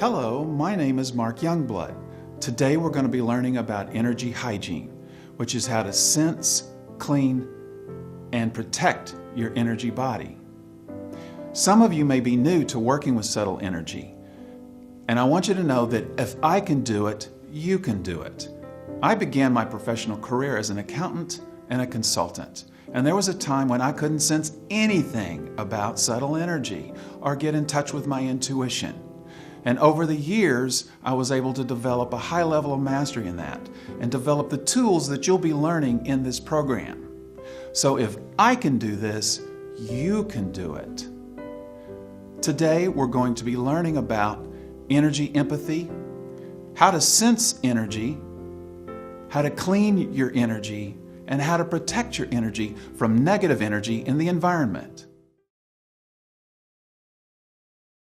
Hello, my name is Mark Youngblood. Today we're going to be learning about energy hygiene, which is how to sense, clean, and protect your energy body. Some of you may be new to working with subtle energy, and I want you to know that if I can do it, you can do it. I began my professional career as an accountant and a consultant, and there was a time when I couldn't sense anything about subtle energy or get in touch with my intuition. And over the years, I was able to develop a high level of mastery in that and develop the tools that you'll be learning in this program. So if I can do this, you can do it. Today, we're going to be learning about energy empathy, how to sense energy, how to clean your energy, and how to protect your energy from negative energy in the environment.